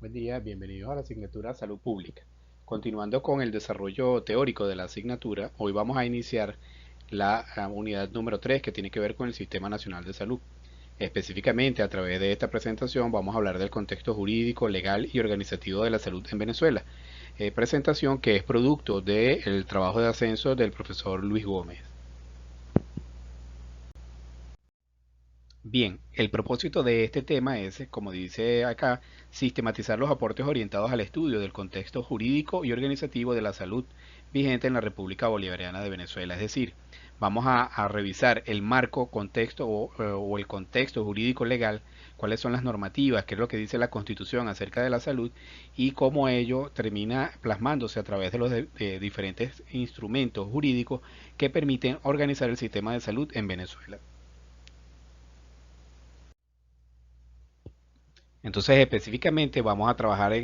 Buen día, bienvenidos a la asignatura Salud Pública. Continuando con el desarrollo teórico de la asignatura, hoy vamos a iniciar la unidad número 3 que tiene que ver con el Sistema Nacional de Salud. Específicamente, a través de esta presentación vamos a hablar del contexto jurídico, legal y organizativo de la salud en Venezuela. Presentación que es producto del trabajo de ascenso del profesor Luis Gómez. Bien, el propósito de este tema es, como dice acá, sistematizar los aportes orientados al estudio del contexto jurídico y organizativo de la salud vigente en la República Bolivariana de Venezuela. Es decir, vamos a revisar el marco, contexto o el contexto jurídico legal, cuáles son las normativas, qué es lo que dice la Constitución acerca de la salud y cómo ello termina plasmándose a través de los diferentes instrumentos jurídicos que permiten organizar el sistema de salud en Venezuela. Entonces, específicamente vamos a trabajar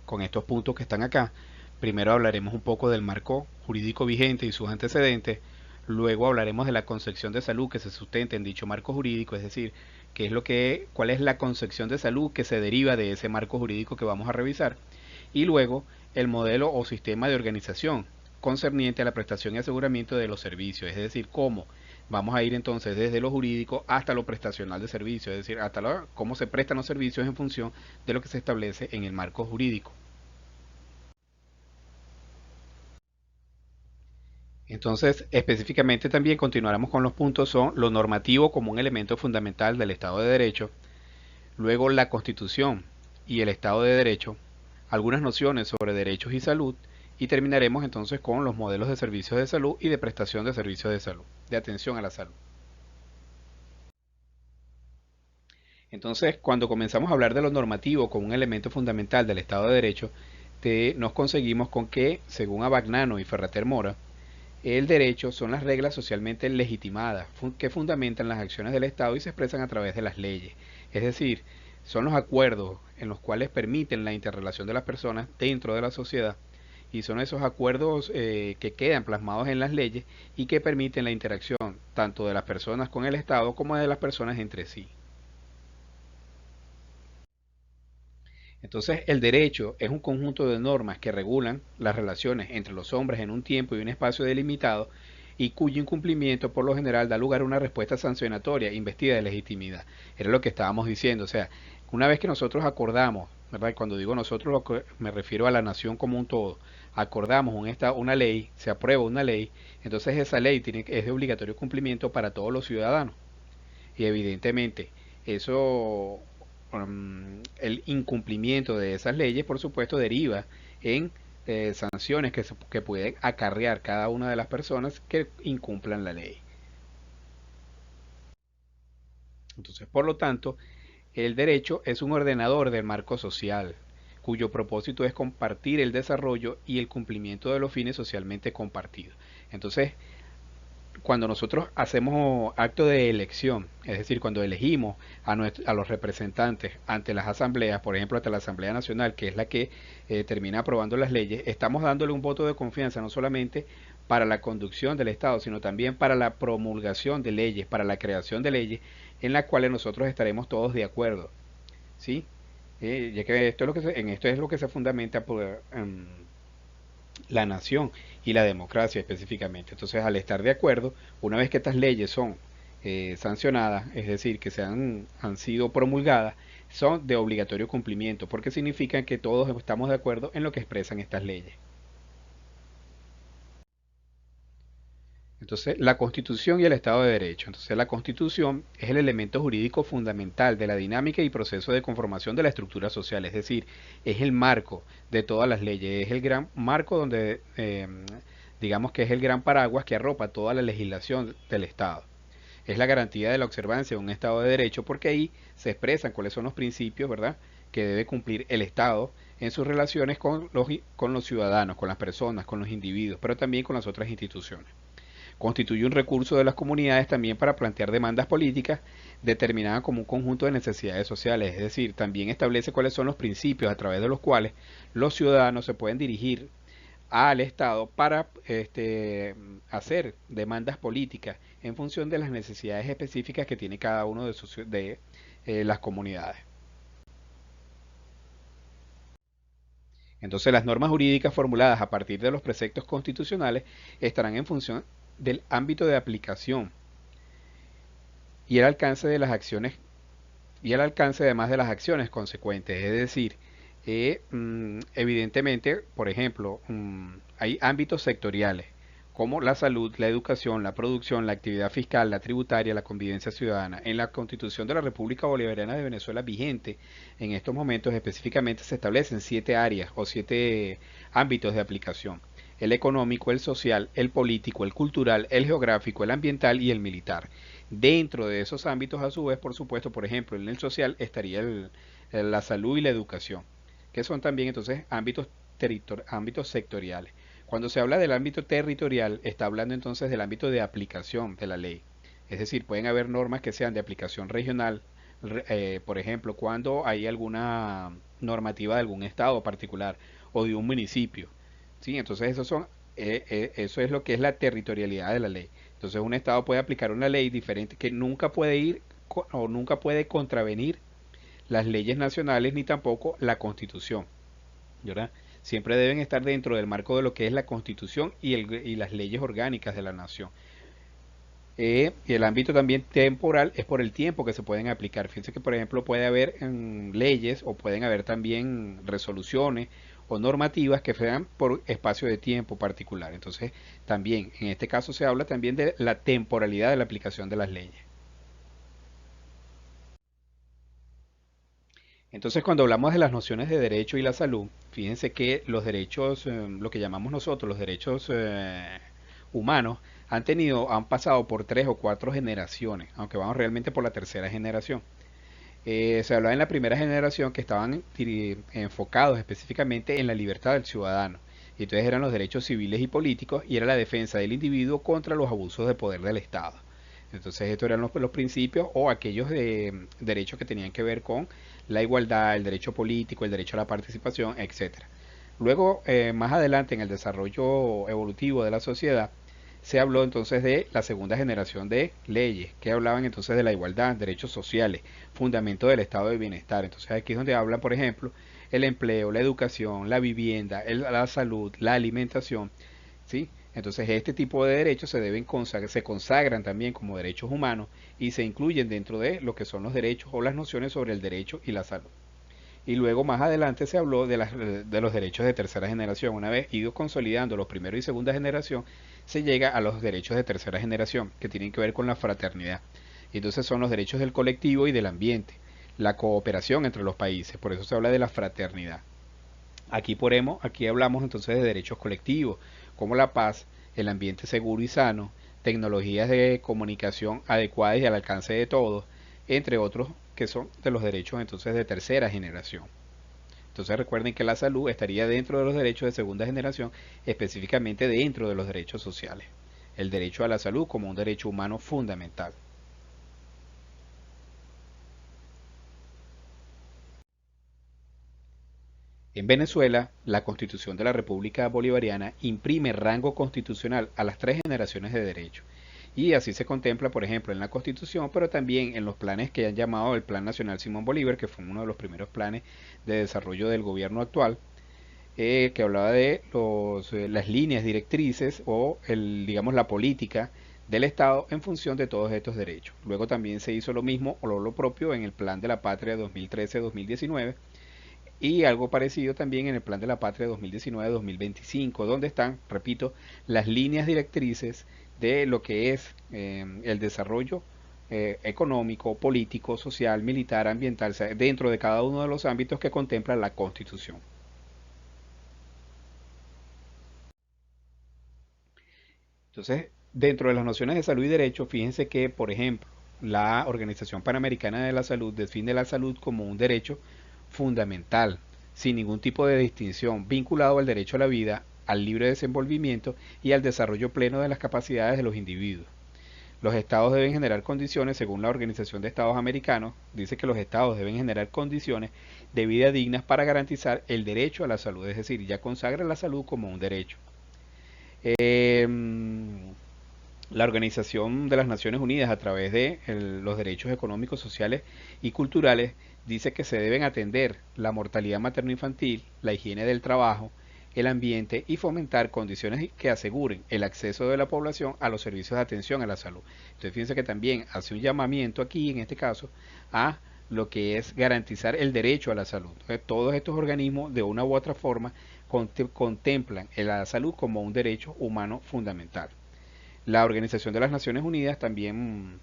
con estos puntos que están acá. Primero hablaremos un poco del marco jurídico vigente y sus antecedentes. Luego hablaremos de la concepción de salud que se sustenta en dicho marco jurídico, es decir, cuál es la concepción de salud que se deriva de ese marco jurídico que vamos a revisar. Y luego el modelo o sistema de organización concerniente a la prestación y aseguramiento de los servicios, es decir, cómo vamos a ir entonces desde lo jurídico hasta lo prestacional de servicios, es decir, cómo se prestan los servicios en función de lo que se establece en el marco jurídico. Entonces, específicamente también continuaremos con los puntos, son lo normativo como un elemento fundamental del Estado de Derecho, luego la Constitución y el Estado de Derecho, algunas nociones sobre derechos y salud, y terminaremos entonces con los modelos de servicios de salud y de prestación de servicios de salud, de atención a la salud. Entonces, cuando comenzamos a hablar de lo normativo como un elemento fundamental del Estado de Derecho, nos conseguimos con que, según Abagnano y Ferrater Mora, el derecho son las reglas socialmente legitimadas que fundamentan las acciones del Estado y se expresan a través de las leyes. Es decir, son los acuerdos en los cuales permiten la interrelación de las personas dentro de la sociedad y son esos acuerdos que quedan plasmados en las leyes y que permiten la interacción tanto de las personas con el Estado como de las personas entre sí. Entonces, el derecho es un conjunto de normas que regulan las relaciones entre los hombres en un tiempo y un espacio delimitado y cuyo incumplimiento por lo general da lugar a una respuesta sancionatoria investida de legitimidad. Era lo que estábamos diciendo, o sea, una vez que nosotros acordamos, ¿verdad? Cuando digo nosotros me refiero a la nación como un todo, acordamos una ley, se aprueba una ley, entonces esa ley es de obligatorio cumplimiento para todos los ciudadanos. Y evidentemente, eso, el incumplimiento de esas leyes, por supuesto, deriva en sanciones que pueden acarrear cada una de las personas que incumplan la ley. Entonces, por lo tanto, el derecho es un ordenador del marco social, cuyo propósito es compartir el desarrollo y el cumplimiento de los fines socialmente compartidos. Entonces, cuando nosotros hacemos acto de elección, es decir, cuando elegimos a los representantes ante las asambleas, por ejemplo, ante la Asamblea Nacional, que es la que termina aprobando las leyes, estamos dándole un voto de confianza no solamente para la conducción del Estado, sino también para la promulgación de leyes, para la creación de leyes en las cuales nosotros estaremos todos de acuerdo, ¿sí? Ya que en esto es lo que se fundamenta por, la nación y la democracia específicamente. Entonces, al estar de acuerdo, una vez que estas leyes son sancionadas, es decir, que han sido promulgadas, son de obligatorio cumplimiento, porque significan que todos estamos de acuerdo en lo que expresan estas leyes. Entonces, la Constitución y el Estado de Derecho. Entonces, la Constitución es el elemento jurídico fundamental de la dinámica y proceso de conformación de la estructura social, es decir, es el marco de todas las leyes, es el gran marco donde, digamos que es el gran paraguas que arropa toda la legislación del Estado. Es la garantía de la observancia de un Estado de Derecho porque ahí se expresan cuáles son los principios, ¿verdad?, que debe cumplir el Estado en sus relaciones con los ciudadanos, con las personas, con los individuos, pero también con las otras instituciones. Constituye un recurso de las comunidades también para plantear demandas políticas determinadas como un conjunto de necesidades sociales, es decir, también establece cuáles son los principios a través de los cuales los ciudadanos se pueden dirigir al Estado para hacer demandas políticas en función de las necesidades específicas que tiene cada uno de las comunidades. Entonces las normas jurídicas formuladas a partir de los preceptos constitucionales estarán en función del ámbito de aplicación y el alcance de las acciones y el alcance además de las acciones consecuentes. Es decir, evidentemente, por ejemplo, hay ámbitos sectoriales como la salud, la educación, la producción, la actividad fiscal, la tributaria, la convivencia ciudadana. En la Constitución de la República Bolivariana de Venezuela vigente, en estos momentos específicamente se establecen 7 áreas o 7 ámbitos de aplicación: el económico, el social, el político, el cultural, el geográfico, el ambiental y el militar. Dentro de esos ámbitos, a su vez, por supuesto, por ejemplo, en el social estaría la salud y la educación, que son también entonces ámbitos sectoriales. Cuando se habla del ámbito territorial, está hablando entonces del ámbito de aplicación de la ley. Es decir, pueden haber normas que sean de aplicación regional, por ejemplo, cuando hay alguna normativa de algún estado particular o de un municipio. ¿Sí? Entonces, eso es lo que es la territorialidad de la ley. Entonces, un estado puede aplicar una ley diferente que nunca puede ir o nunca puede contravenir las leyes nacionales ni tampoco la Constitución, ¿verdad? Siempre deben estar dentro del marco de lo que es la Constitución y las leyes orgánicas de la nación. Y el ámbito también temporal es por el tiempo que se pueden aplicar. Fíjense que, por ejemplo, puede haber leyes o pueden haber también resoluciones o normativas que sean por espacio de tiempo particular. Entonces, también, en este caso se habla también de la temporalidad de la aplicación de las leyes. Entonces, cuando hablamos de las nociones de derecho y la salud, fíjense que los derechos, lo que llamamos nosotros los derechos humanos, han pasado por 3 o 4 generaciones, aunque vamos realmente por la tercera generación. Se hablaba en la primera generación que estaban enfocados específicamente en la libertad del ciudadano. Y entonces eran los derechos civiles y políticos y era la defensa del individuo contra los abusos de poder del Estado. Entonces estos eran los principios o aquellos derechos que tenían que ver con la igualdad, el derecho político, el derecho a la participación, etcétera. Luego, más adelante en el desarrollo evolutivo de la sociedad, se habló entonces de la segunda generación de leyes, que hablaban entonces de la igualdad, derechos sociales, fundamento del estado de bienestar. Entonces aquí es donde hablan, por ejemplo, el empleo, la educación, la vivienda, la salud, la alimentación, ¿sí? Entonces este tipo de derechos se consagran también como derechos humanos y se incluyen dentro de lo que son los derechos o las nociones sobre el derecho y la salud. Y luego más adelante se habló de los derechos de tercera generación. Una vez ido consolidando los primera y segunda generación, se llega a los derechos de tercera generación, que tienen que ver con la fraternidad. Y entonces son los derechos del colectivo y del ambiente, la cooperación entre los países, por eso se habla de la fraternidad. Aquí hablamos entonces de derechos colectivos, como la paz, el ambiente seguro y sano, tecnologías de comunicación adecuadas y al alcance de todos, entre otros que son de los derechos entonces de tercera generación. Entonces recuerden que la salud estaría dentro de los derechos de segunda generación, específicamente dentro de los derechos sociales. El derecho a la salud como un derecho humano fundamental. En Venezuela, la Constitución de la República Bolivariana imprime rango constitucional a las 3 generaciones de derecho. Y así se contempla, por ejemplo, en la Constitución, pero también en los planes que han llamado el Plan Nacional Simón Bolívar, que fue uno de los primeros planes de desarrollo del gobierno actual, que hablaba de las líneas directrices o digamos la política del Estado en función de todos estos derechos. Luego también se hizo lo mismo o lo propio en el Plan de la Patria 2013-2019 y algo parecido también en el Plan de la Patria 2019-2025, donde están, repito, las líneas directrices de lo que es el desarrollo económico, político, social, militar, ambiental, o sea, dentro de cada uno de los ámbitos que contempla la Constitución. Entonces, dentro de las nociones de salud y derecho, fíjense que, por ejemplo, la Organización Panamericana de la Salud define la salud como un derecho fundamental, sin ningún tipo de distinción, vinculado al derecho a la vida, al libre desenvolvimiento y al desarrollo pleno de las capacidades de los individuos. Los estados deben generar condiciones, según la Organización de Estados Americanos, dice que los estados deben generar condiciones de vida dignas para garantizar el derecho a la salud, es decir, ya consagra la salud como un derecho. Eh, la Organización de las Naciones Unidas, a través de los derechos económicos, sociales y culturales, dice que se deben atender la mortalidad materno-infantil, la higiene del trabajo, el ambiente y fomentar condiciones que aseguren el acceso de la población a los servicios de atención a la salud. Entonces fíjense que también hace un llamamiento aquí, en este caso, a lo que es garantizar el derecho a la salud. Entonces, todos estos organismos, de una u otra forma, contemplan la salud como un derecho humano fundamental. La Organización de las Naciones Unidas también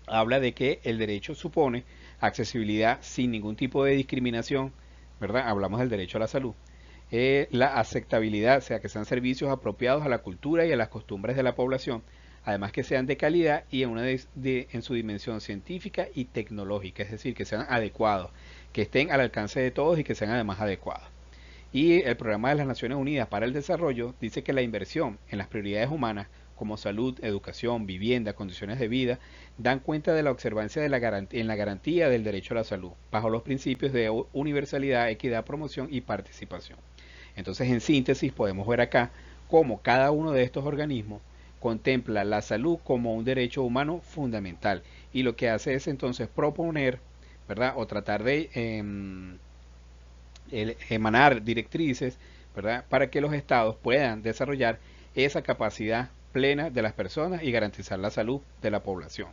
habla de que el derecho supone accesibilidad sin ningún tipo de discriminación, ¿verdad? Hablamos del derecho a la salud. La aceptabilidad, o sea, que sean servicios apropiados a la cultura y a las costumbres de la población, además que sean de calidad y en su dimensión científica y tecnológica, es decir, que sean adecuados, que estén al alcance de todos y que sean además adecuados. Y el Programa de las Naciones Unidas para el Desarrollo dice que la inversión en las prioridades humanas como salud, educación, vivienda, condiciones de vida, dan cuenta de la observancia de en la garantía del derecho a la salud, bajo los principios de universalidad, equidad, promoción y participación. Entonces, en síntesis, podemos ver acá cómo cada uno de estos organismos contempla la salud como un derecho humano fundamental y lo que hace es entonces proponer, ¿verdad? O tratar de emanar directrices, ¿verdad? Para que los estados puedan desarrollar esa capacidad plena de las personas y garantizar la salud de la población.